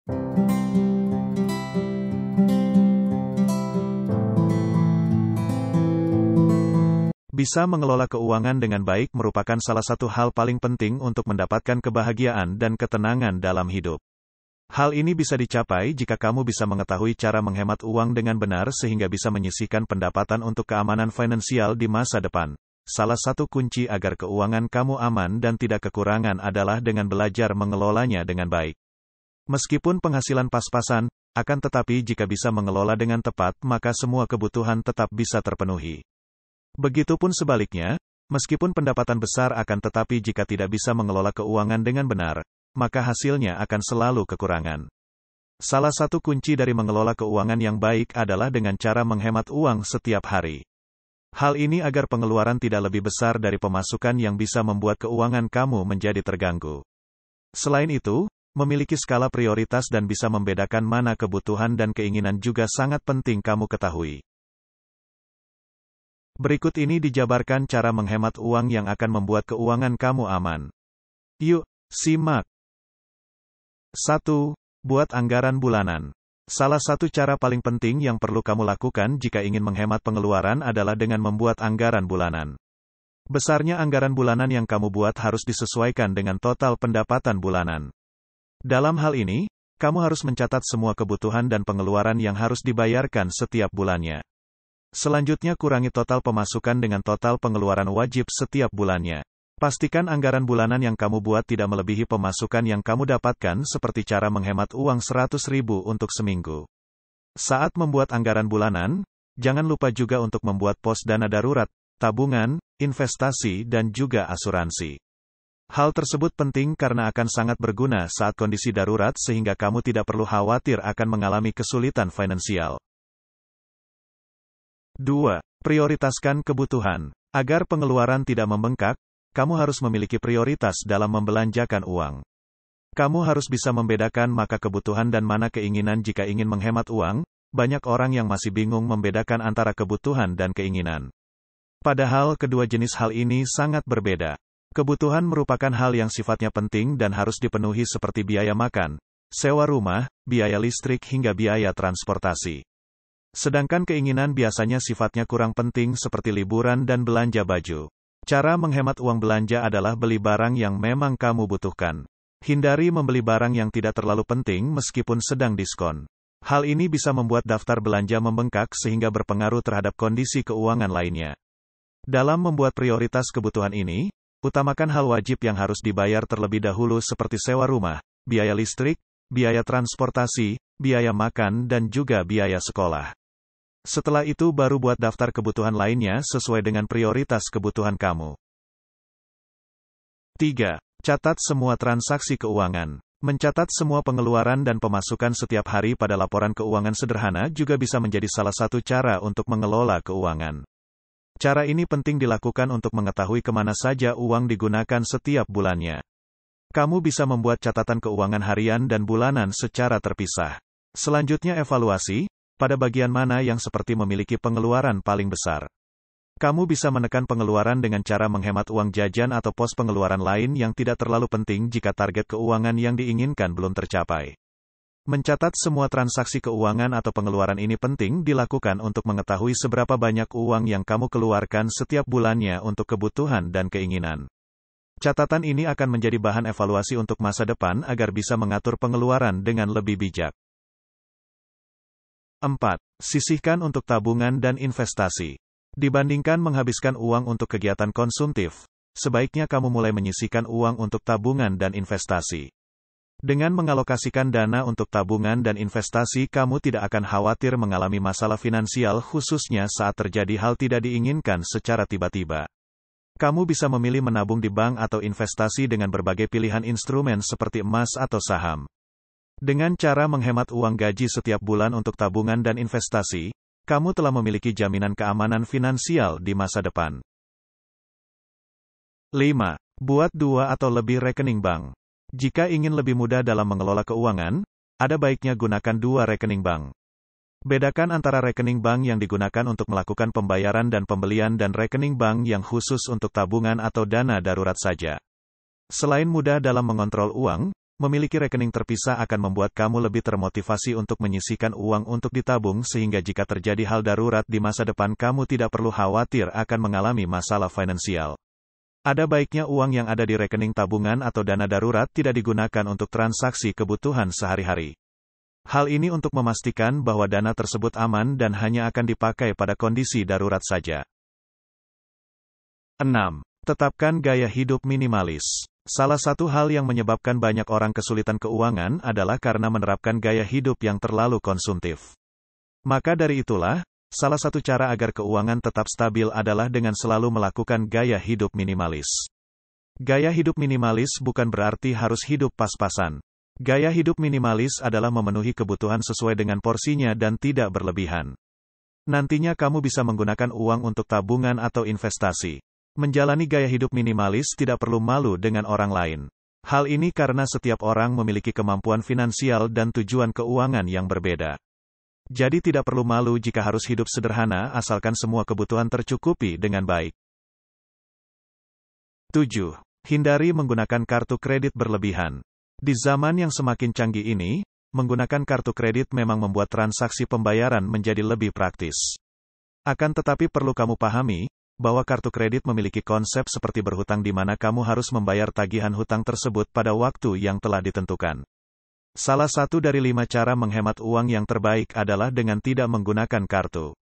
Bisa mengelola keuangan dengan baik merupakan salah satu hal paling penting untuk mendapatkan kebahagiaan dan ketenangan dalam hidup. Hal ini bisa dicapai jika kamu bisa mengetahui cara menghemat uang dengan benar sehingga bisa menyisihkan pendapatan untuk keamanan finansial di masa depan. Salah satu kunci agar keuangan kamu aman dan tidak kekurangan adalah dengan belajar mengelolanya dengan baik. Meskipun penghasilan pas-pasan, akan tetapi jika bisa mengelola dengan tepat maka semua kebutuhan tetap bisa terpenuhi. Begitupun sebaliknya, meskipun pendapatan besar akan tetapi jika tidak bisa mengelola keuangan dengan benar, maka hasilnya akan selalu kekurangan. Salah satu kunci dari mengelola keuangan yang baik adalah dengan cara menghemat uang setiap hari. Hal ini agar pengeluaran tidak lebih besar dari pemasukan yang bisa membuat keuangan kamu menjadi terganggu. Selain itu, memiliki skala prioritas dan bisa membedakan mana kebutuhan dan keinginan juga sangat penting kamu ketahui. Berikut ini dijabarkan cara menghemat uang yang akan membuat keuangan kamu aman. Yuk, simak. 1. Buat anggaran bulanan. Salah satu cara paling penting yang perlu kamu lakukan jika ingin menghemat pengeluaran adalah dengan membuat anggaran bulanan. Besarnya anggaran bulanan yang kamu buat harus disesuaikan dengan total pendapatan bulanan. Dalam hal ini, kamu harus mencatat semua kebutuhan dan pengeluaran yang harus dibayarkan setiap bulannya. Selanjutnya kurangi total pemasukan dengan total pengeluaran wajib setiap bulannya. Pastikan anggaran bulanan yang kamu buat tidak melebihi pemasukan yang kamu dapatkan seperti cara menghemat uang 100.000 untuk seminggu. Saat membuat anggaran bulanan, jangan lupa juga untuk membuat pos dana darurat, tabungan, investasi dan juga asuransi. Hal tersebut penting karena akan sangat berguna saat kondisi darurat sehingga kamu tidak perlu khawatir akan mengalami kesulitan finansial. 2. Prioritaskan kebutuhan. Agar pengeluaran tidak membengkak, kamu harus memiliki prioritas dalam membelanjakan uang. Kamu harus bisa membedakan maka kebutuhan dan mana keinginan jika ingin menghemat uang. Banyak orang yang masih bingung membedakan antara kebutuhan dan keinginan. Padahal kedua jenis hal ini sangat berbeda. Kebutuhan merupakan hal yang sifatnya penting dan harus dipenuhi seperti biaya makan, sewa rumah, biaya listrik hingga biaya transportasi. Sedangkan keinginan biasanya sifatnya kurang penting seperti liburan dan belanja baju. Cara menghemat uang belanja adalah beli barang yang memang kamu butuhkan. Hindari membeli barang yang tidak terlalu penting meskipun sedang diskon. Hal ini bisa membuat daftar belanja membengkak sehingga berpengaruh terhadap kondisi keuangan lainnya. Dalam membuat prioritas kebutuhan ini, utamakan hal wajib yang harus dibayar terlebih dahulu seperti sewa rumah, biaya listrik, biaya transportasi, biaya makan dan juga biaya sekolah. Setelah itu baru buat daftar kebutuhan lainnya sesuai dengan prioritas kebutuhan kamu. 3. Catat semua transaksi keuangan. Mencatat semua pengeluaran dan pemasukan setiap hari pada laporan keuangan sederhana juga bisa menjadi salah satu cara untuk mengelola keuangan. Cara ini penting dilakukan untuk mengetahui kemana saja uang digunakan setiap bulannya. Kamu bisa membuat catatan keuangan harian dan bulanan secara terpisah. Selanjutnya evaluasi. Pada bagian mana yang seperti memiliki pengeluaran paling besar. Kamu bisa menekan pengeluaran dengan cara menghemat uang jajan atau pos pengeluaran lain yang tidak terlalu penting jika target keuangan yang diinginkan belum tercapai. Mencatat semua transaksi keuangan atau pengeluaran ini penting dilakukan untuk mengetahui seberapa banyak uang yang kamu keluarkan setiap bulannya untuk kebutuhan dan keinginan. Catatan ini akan menjadi bahan evaluasi untuk masa depan agar bisa mengatur pengeluaran dengan lebih bijak. 4. Sisihkan untuk tabungan dan investasi. Dibandingkan menghabiskan uang untuk kegiatan konsumtif, sebaiknya kamu mulai menyisihkan uang untuk tabungan dan investasi. Dengan mengalokasikan dana untuk tabungan dan investasi, kamu tidak akan khawatir mengalami masalah finansial khususnya saat terjadi hal tidak diinginkan secara tiba-tiba. Kamu bisa memilih menabung di bank atau investasi dengan berbagai pilihan instrumen seperti emas atau saham. Dengan cara menghemat uang gaji setiap bulan untuk tabungan dan investasi, kamu telah memiliki jaminan keamanan finansial di masa depan. 5. Buat 2 atau lebih rekening bank. Jika ingin lebih mudah dalam mengelola keuangan, ada baiknya gunakan 2 rekening bank. Bedakan antara rekening bank yang digunakan untuk melakukan pembayaran dan pembelian dan rekening bank yang khusus untuk tabungan atau dana darurat saja. Selain mudah dalam mengontrol uang, memiliki rekening terpisah akan membuat kamu lebih termotivasi untuk menyisihkan uang untuk ditabung sehingga jika terjadi hal darurat di masa depan kamu tidak perlu khawatir akan mengalami masalah finansial. Ada baiknya uang yang ada di rekening tabungan atau dana darurat tidak digunakan untuk transaksi kebutuhan sehari-hari. Hal ini untuk memastikan bahwa dana tersebut aman dan hanya akan dipakai pada kondisi darurat saja. 6. Tetapkan gaya hidup minimalis. Salah satu hal yang menyebabkan banyak orang kesulitan keuangan adalah karena menerapkan gaya hidup yang terlalu konsumtif. Maka dari itulah, salah satu cara agar keuangan tetap stabil adalah dengan selalu melakukan gaya hidup minimalis. Gaya hidup minimalis bukan berarti harus hidup pas-pasan. Gaya hidup minimalis adalah memenuhi kebutuhan sesuai dengan porsinya dan tidak berlebihan. Nantinya kamu bisa menggunakan uang untuk tabungan atau investasi. Menjalani gaya hidup minimalis tidak perlu malu dengan orang lain. Hal ini karena setiap orang memiliki kemampuan finansial dan tujuan keuangan yang berbeda. Jadi tidak perlu malu jika harus hidup sederhana asalkan semua kebutuhan tercukupi dengan baik. 7. Hindari menggunakan kartu kredit berlebihan. Di zaman yang semakin canggih ini, menggunakan kartu kredit memang membuat transaksi pembayaran menjadi lebih praktis. Akan tetapi perlu kamu pahami, bahwa kartu kredit memiliki konsep seperti berhutang di mana kamu harus membayar tagihan hutang tersebut pada waktu yang telah ditentukan. Salah satu dari 5 cara menghemat uang yang terbaik adalah dengan tidak menggunakan kartu.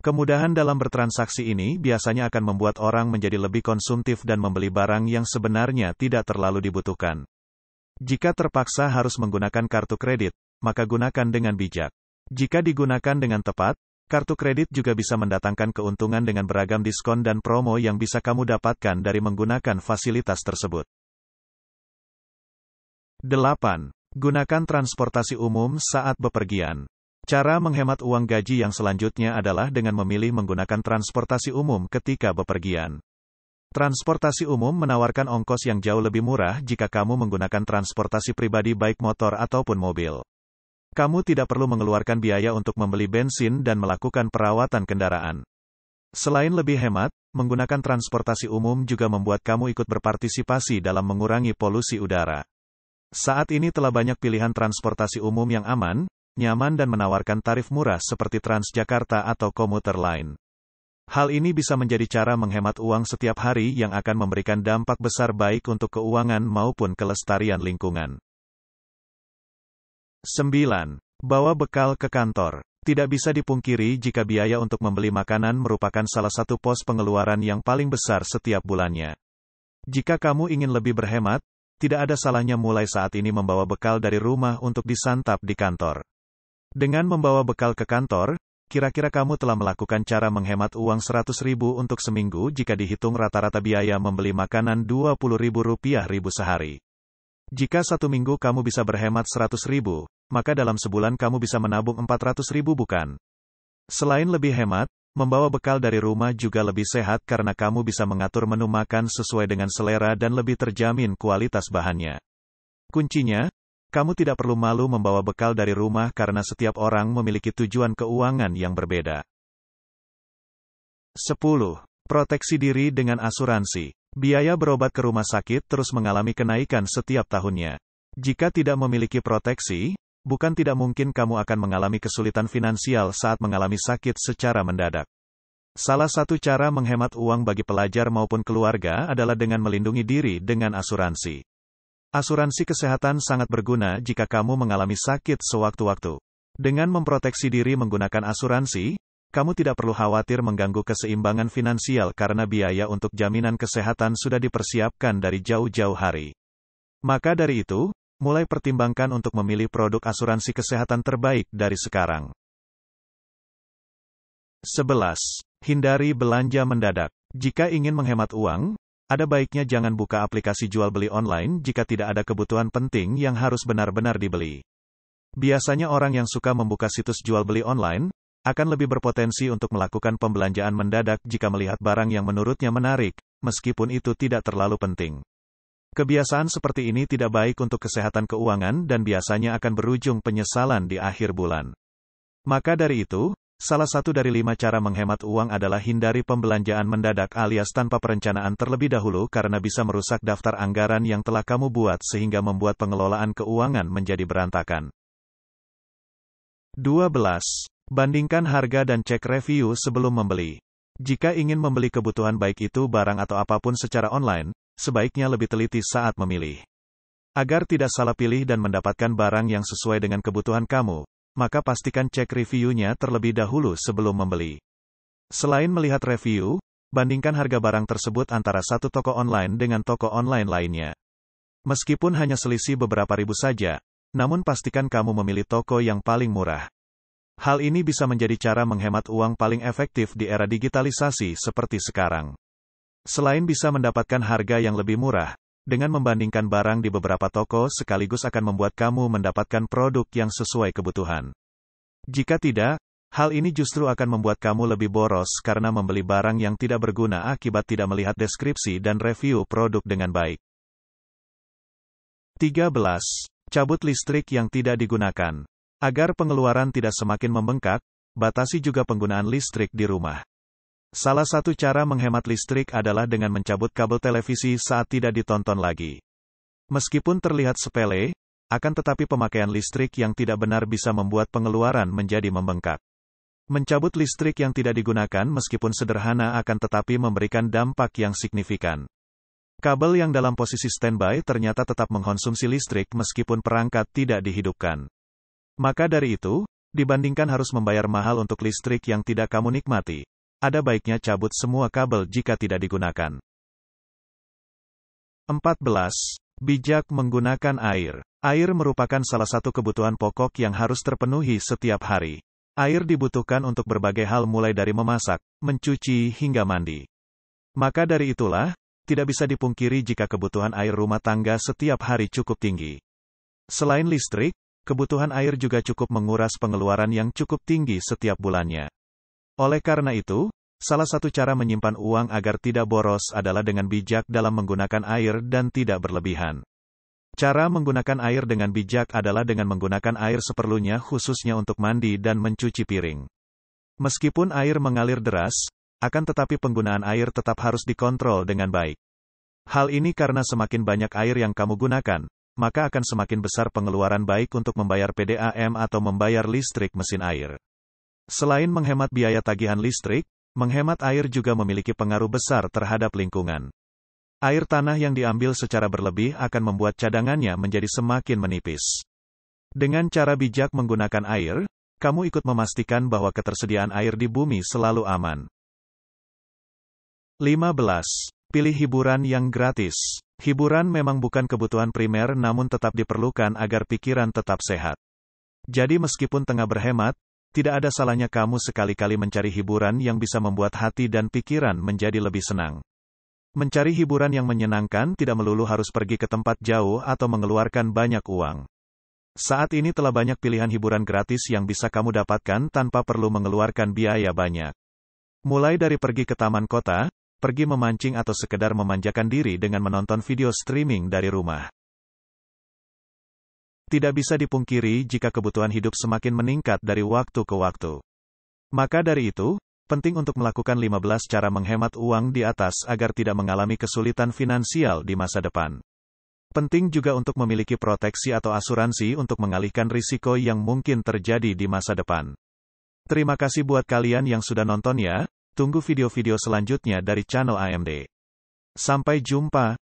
Kemudahan dalam bertransaksi ini biasanya akan membuat orang menjadi lebih konsumtif dan membeli barang yang sebenarnya tidak terlalu dibutuhkan. Jika terpaksa harus menggunakan kartu kredit, maka gunakan dengan bijak. Jika digunakan dengan tepat, kartu kredit juga bisa mendatangkan keuntungan dengan beragam diskon dan promo yang bisa kamu dapatkan dari menggunakan fasilitas tersebut. 8. Gunakan transportasi umum saat bepergian. Cara menghemat uang gaji yang selanjutnya adalah dengan memilih menggunakan transportasi umum ketika bepergian. Transportasi umum menawarkan ongkos yang jauh lebih murah jika kamu menggunakan transportasi pribadi baik motor ataupun mobil. Kamu tidak perlu mengeluarkan biaya untuk membeli bensin dan melakukan perawatan kendaraan. Selain lebih hemat, menggunakan transportasi umum juga membuat kamu ikut berpartisipasi dalam mengurangi polusi udara. Saat ini telah banyak pilihan transportasi umum yang aman, nyaman dan menawarkan tarif murah seperti Transjakarta atau komuter lain. Hal ini bisa menjadi cara menghemat uang setiap hari yang akan memberikan dampak besar baik untuk keuangan maupun kelestarian lingkungan. 9. Bawa bekal ke kantor. Tidak bisa dipungkiri jika biaya untuk membeli makanan merupakan salah satu pos pengeluaran yang paling besar setiap bulannya. Jika kamu ingin lebih berhemat, tidak ada salahnya mulai saat ini membawa bekal dari rumah untuk disantap di kantor. Dengan membawa bekal ke kantor, kira-kira kamu telah melakukan cara menghemat uang 100.000 untuk seminggu jika dihitung rata-rata biaya membeli makanan Rp20.000 sehari. Jika 1 minggu kamu bisa berhemat 100.000, maka dalam sebulan kamu bisa menabung 400.000 bukan? Selain lebih hemat, membawa bekal dari rumah juga lebih sehat karena kamu bisa mengatur menu makan sesuai dengan selera dan lebih terjamin kualitas bahannya. Kuncinya, kamu tidak perlu malu membawa bekal dari rumah karena setiap orang memiliki tujuan keuangan yang berbeda. 10. Proteksi diri dengan asuransi. Biaya berobat ke rumah sakit terus mengalami kenaikan setiap tahunnya. Jika tidak memiliki proteksi, bukan tidak mungkin kamu akan mengalami kesulitan finansial saat mengalami sakit secara mendadak. Salah satu cara menghemat uang bagi pelajar maupun keluarga adalah dengan melindungi diri dengan asuransi. Asuransi kesehatan sangat berguna jika kamu mengalami sakit sewaktu-waktu. Dengan memproteksi diri menggunakan asuransi, kamu tidak perlu khawatir mengganggu keseimbangan finansial karena biaya untuk jaminan kesehatan sudah dipersiapkan dari jauh-jauh hari. Maka dari itu, mulai pertimbangkan untuk memilih produk asuransi kesehatan terbaik dari sekarang. 11. Hindari belanja mendadak. Jika ingin menghemat uang, ada baiknya jangan buka aplikasi jual beli online jika tidak ada kebutuhan penting yang harus benar-benar dibeli. Biasanya orang yang suka membuka situs jual beli online akan lebih berpotensi untuk melakukan pembelanjaan mendadak jika melihat barang yang menurutnya menarik, meskipun itu tidak terlalu penting. Kebiasaan seperti ini tidak baik untuk kesehatan keuangan dan biasanya akan berujung penyesalan di akhir bulan. Maka dari itu, Salah satu dari 5 cara menghemat uang adalah hindari pembelanjaan mendadak alias tanpa perencanaan terlebih dahulu karena bisa merusak daftar anggaran yang telah kamu buat sehingga membuat pengelolaan keuangan menjadi berantakan. 12. Bandingkan harga dan cek review sebelum membeli. Jika ingin membeli kebutuhan baik itu barang atau apapun secara online, sebaiknya lebih teliti saat memilih. Agar tidak salah pilih dan mendapatkan barang yang sesuai dengan kebutuhan kamu, maka pastikan cek reviewnya terlebih dahulu sebelum membeli. Selain melihat review, bandingkan harga barang tersebut antara satu toko online dengan toko online lainnya. Meskipun hanya selisih beberapa ribu saja, namun pastikan kamu memilih toko yang paling murah. Hal ini bisa menjadi cara menghemat uang paling efektif di era digitalisasi seperti sekarang. Selain bisa mendapatkan harga yang lebih murah, dengan membandingkan barang di beberapa toko sekaligus akan membuat kamu mendapatkan produk yang sesuai kebutuhan. Jika tidak, hal ini justru akan membuat kamu lebih boros karena membeli barang yang tidak berguna akibat tidak melihat deskripsi dan review produk dengan baik. 13. Cabut listrik yang tidak digunakan. Agar pengeluaran tidak semakin membengkak, batasi juga penggunaan listrik di rumah. Salah satu cara menghemat listrik adalah dengan mencabut kabel televisi saat tidak ditonton lagi. Meskipun terlihat sepele, akan tetapi pemakaian listrik yang tidak benar bisa membuat pengeluaran menjadi membengkak. Mencabut listrik yang tidak digunakan meskipun sederhana akan tetapi memberikan dampak yang signifikan. Kabel yang dalam posisi standby ternyata tetap mengkonsumsi listrik meskipun perangkat tidak dihidupkan. Maka dari itu, dibandingkan harus membayar mahal untuk listrik yang tidak kamu nikmati, ada baiknya cabut semua kabel jika tidak digunakan. 14. Bijak menggunakan air. Air merupakan salah satu kebutuhan pokok yang harus terpenuhi setiap hari. Air dibutuhkan untuk berbagai hal mulai dari memasak, mencuci, hingga mandi. Maka dari itulah, tidak bisa dipungkiri jika kebutuhan air rumah tangga setiap hari cukup tinggi. Selain listrik, kebutuhan air juga cukup menguras pengeluaran yang cukup tinggi setiap bulannya. Oleh karena itu, salah satu cara menyimpan uang agar tidak boros adalah dengan bijak dalam menggunakan air dan tidak berlebihan. Cara menggunakan air dengan bijak adalah dengan menggunakan air seperlunya khususnya untuk mandi dan mencuci piring. Meskipun air mengalir deras, akan tetapi penggunaan air tetap harus dikontrol dengan baik. Hal ini karena semakin banyak air yang kamu gunakan, maka akan semakin besar pengeluaran baik untuk membayar PDAM atau membayar listrik mesin air. Selain menghemat biaya tagihan listrik, menghemat air juga memiliki pengaruh besar terhadap lingkungan. Air tanah yang diambil secara berlebih akan membuat cadangannya menjadi semakin menipis. Dengan cara bijak menggunakan air, kamu ikut memastikan bahwa ketersediaan air di bumi selalu aman. 15. Pilih hiburan yang gratis. Hiburan memang bukan kebutuhan primer namun tetap diperlukan agar pikiran tetap sehat. Jadi meskipun tengah berhemat, tidak ada salahnya kamu sekali-kali mencari hiburan yang bisa membuat hati dan pikiran menjadi lebih senang. Mencari hiburan yang menyenangkan tidak melulu harus pergi ke tempat jauh atau mengeluarkan banyak uang. Saat ini telah banyak pilihan hiburan gratis yang bisa kamu dapatkan tanpa perlu mengeluarkan biaya banyak. Mulai dari pergi ke taman kota, pergi memancing atau sekedar memanjakan diri dengan menonton video streaming dari rumah. Tidak bisa dipungkiri jika kebutuhan hidup semakin meningkat dari waktu ke waktu. Maka dari itu, penting untuk melakukan 15 cara menghemat uang di atas agar tidak mengalami kesulitan finansial di masa depan. Penting juga untuk memiliki proteksi atau asuransi untuk mengalihkan risiko yang mungkin terjadi di masa depan. Terima kasih buat kalian yang sudah nonton ya, tunggu video-video selanjutnya dari channel AMD. Sampai jumpa.